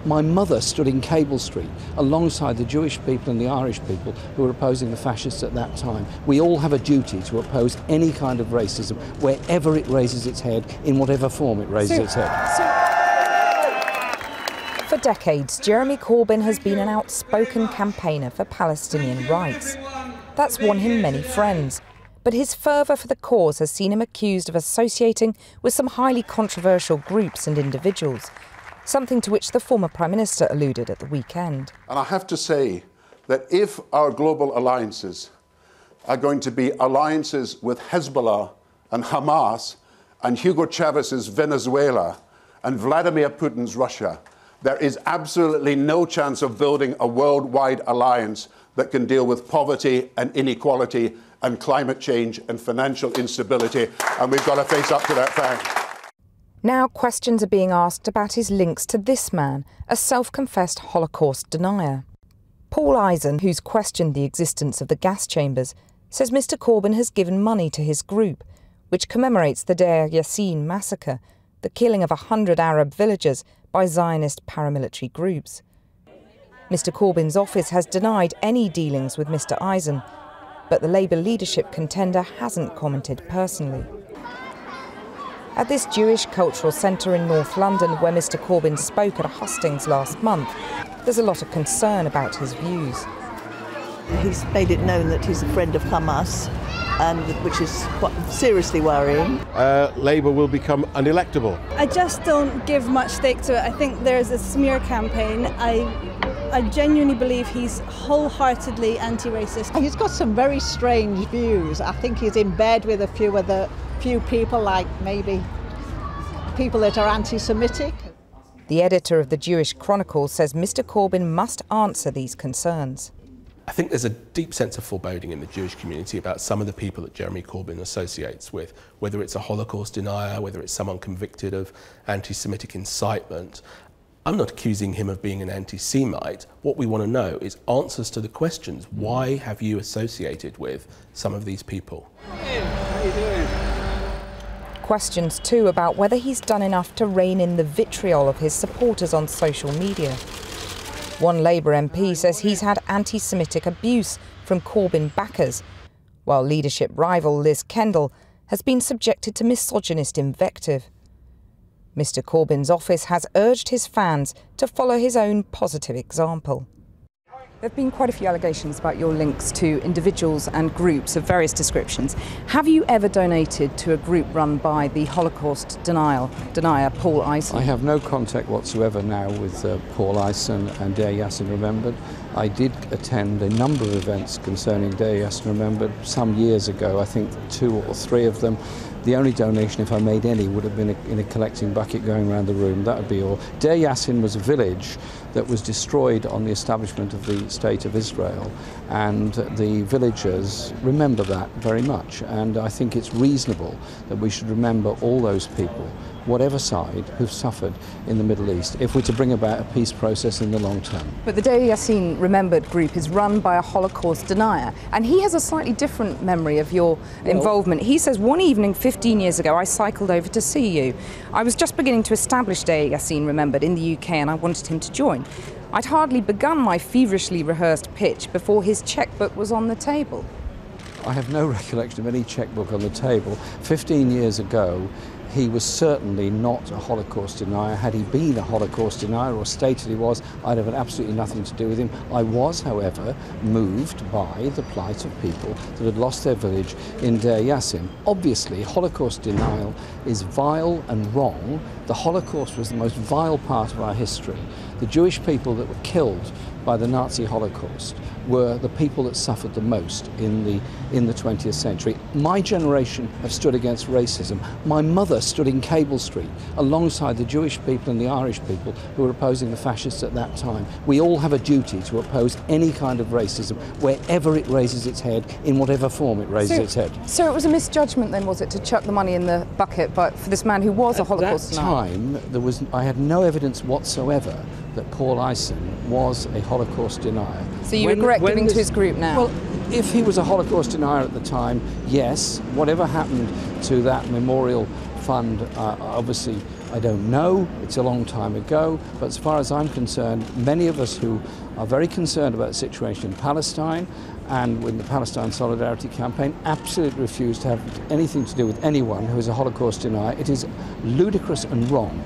My mother stood in Cable Street alongside the Jewish people and the Irish people who were opposing the fascists at that time. We all have a duty to oppose any kind of racism wherever it raises its head, in whatever form it raises its head. For decades, Jeremy Corbyn has been an outspoken campaigner for Palestinian rights. That's won him many friends. But his fervour for the cause has seen him accused of associating with some highly controversial groups and individuals, something to which the former Prime Minister alluded at the weekend. And I have to say that if our global alliances are going to be alliances with Hezbollah and Hamas and Hugo Chavez's Venezuela and Vladimir Putin's Russia, there is absolutely no chance of building a worldwide alliance that can deal with poverty and inequality and climate change and financial instability, and we've got to face up to that fact. Now questions are being asked about his links to this man, a self-confessed Holocaust denier. Paul Eisen, who's questioned the existence of the gas chambers, says Mr Corbyn has given money to his group, which commemorates the Deir Yassin massacre, the killing of 100 Arab villagers by Zionist paramilitary groups. Mr Corbyn's office has denied any dealings with Mr Eisen, but the Labour leadership contender hasn't commented personally. At this Jewish cultural centre in North London, where Mr Corbyn spoke at a hustings last month, there's a lot of concern about his views. He's made it known that he's a friend of Hamas, and which is quite seriously worrying. Labour will become unelectable. I just don't give much stake to it. I think there's a smear campaign. I genuinely believe he's wholeheartedly anti-racist. He's got some very strange views. I think he's in bed with a few people, like maybe people that are anti-Semitic. The editor of the Jewish Chronicle says Mr Corbyn must answer these concerns. I think there's a deep sense of foreboding in the Jewish community about some of the people that Jeremy Corbyn associates with, whether it's a Holocaust denier, whether it's someone convicted of anti-Semitic incitement. I'm not accusing him of being an anti-Semite. What we want to know is answers to the questions. Why have you associated with some of these people? Questions too about whether he's done enough to rein in the vitriol of his supporters on social media. One Labour MP says he's had anti-Semitic abuse from Corbyn backers, while leadership rival Liz Kendall has been subjected to misogynist invective. Mr Corbyn's office has urged his fans to follow his own positive example. There have been quite a few allegations about your links to individuals and groups of various descriptions. Have you ever donated to a group run by the Holocaust denier Paul Eisen? I have no contact whatsoever now with Paul Eisen and Deir Yassin Remembered. I did attend a number of events concerning Deir Yassin Remembered some years ago, I think 2 or 3 of them. The only donation, if I made any, would have been in a collecting bucket going around the room. That would be all. Deir Yassin was a village that was destroyed on the establishment of the State of Israel, and the villagers remember that very much. And I think it's reasonable that we should remember all those people, whatever side, who've suffered in the Middle East, if we're to bring about a peace process in the long term. But the Deir Yassin Remembered group is run by a Holocaust denier, and he has a slightly different memory of your involvement. He says, one evening 15 years ago, I cycled over to see you. I was just beginning to establish Deir Yassin Remembered in the UK, and I wanted him to join. I'd hardly begun my feverishly rehearsed pitch before his chequebook was on the table. I have no recollection of any chequebook on the table. 15 years ago, he was certainly not a Holocaust denier. Had he been a Holocaust denier or stated he was, I'd have had absolutely nothing to do with him. I was, however, moved by the plight of people that had lost their village in Deir Yassin. Obviously, Holocaust denial is vile and wrong. The Holocaust was the most vile part of our history. The Jewish people that were killed by the Nazi Holocaust were the people that suffered the most in the 20th century. My generation have stood against racism. My mother stood in Cable Street alongside the Jewish people and the Irish people who were opposing the fascists at that time. We all have a duty to oppose any kind of racism wherever it raises its head, in whatever form it raises its head. So it was a misjudgment then, was it, to chuck the money in the bucket but for this man who was a Holocaust denier? At that time, I had no evidence whatsoever that Paul Eisen was a Holocaust denier. So you regret giving to his group now? Well, if he was a Holocaust denier at the time, yes. Whatever happened to that memorial fund, obviously I don't know, it's a long time ago, but as far as I'm concerned, many of us who are very concerned about the situation in Palestine and with the Palestine Solidarity Campaign absolutely refuse to have anything to do with anyone who is a Holocaust denier. It is ludicrous and wrong.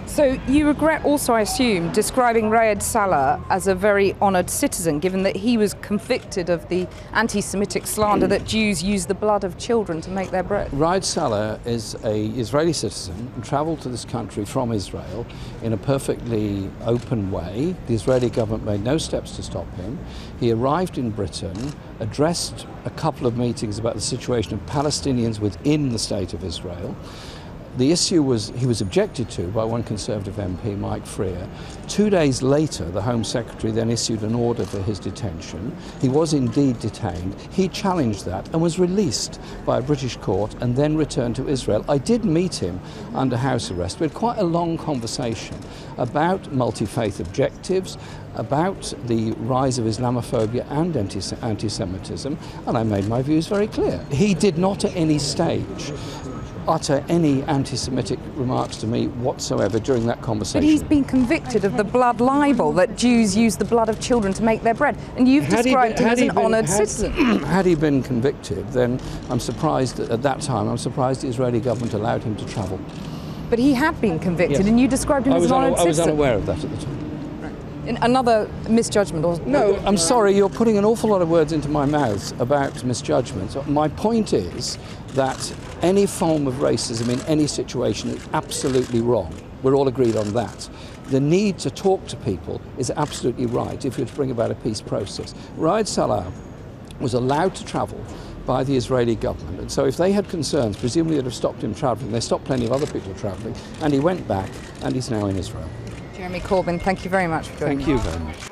So you regret also, I assume, describing Raed Salah as a very honoured citizen, given that he was convicted of the anti-Semitic slander that Jews use the blood of children to make their bread. Raed Salah is an Israeli citizen and travelled to this country from Israel in a perfectly open way. The Israeli government made no steps to stop him. He arrived in Britain, addressed a couple of meetings about the situation of Palestinians within the state of Israel. The issue was, he was objected to by one Conservative MP, Mike Freer. 2 days later, the Home Secretary then issued an order for his detention. He was indeed detained. He challenged that and was released by a British court and then returned to Israel. I did meet him under house arrest. We had quite a long conversation about multi-faith objectives, about the rise of Islamophobia and anti-Semitism, and I made my views very clear. He did not at any stage utter any anti-Semitic remarks to me whatsoever during that conversation. But he's been convicted of the blood libel that Jews use the blood of children to make their bread, and you've described him as an honoured citizen. Had he been convicted, then I'm surprised that at that time, I'm surprised the Israeli government allowed him to travel. But he had been convicted, Yes. And you described him as an honoured citizen. I was unaware of that at the time. Another misjudgment? Or No, I'm sorry, you're putting an awful lot of words into my mouth about misjudgments. My point is that any form of racism in any situation is absolutely wrong. We're all agreed on that. The need to talk to people is absolutely right if you're to bring about a peace process. Raed Salah was allowed to travel by the Israeli government, and so if they had concerns, presumably they'd have stopped him travelling. They stopped plenty of other people travelling, and he went back, and he's now in Israel. Jeremy Corbyn, thank you very much for joining me. Thank you very much.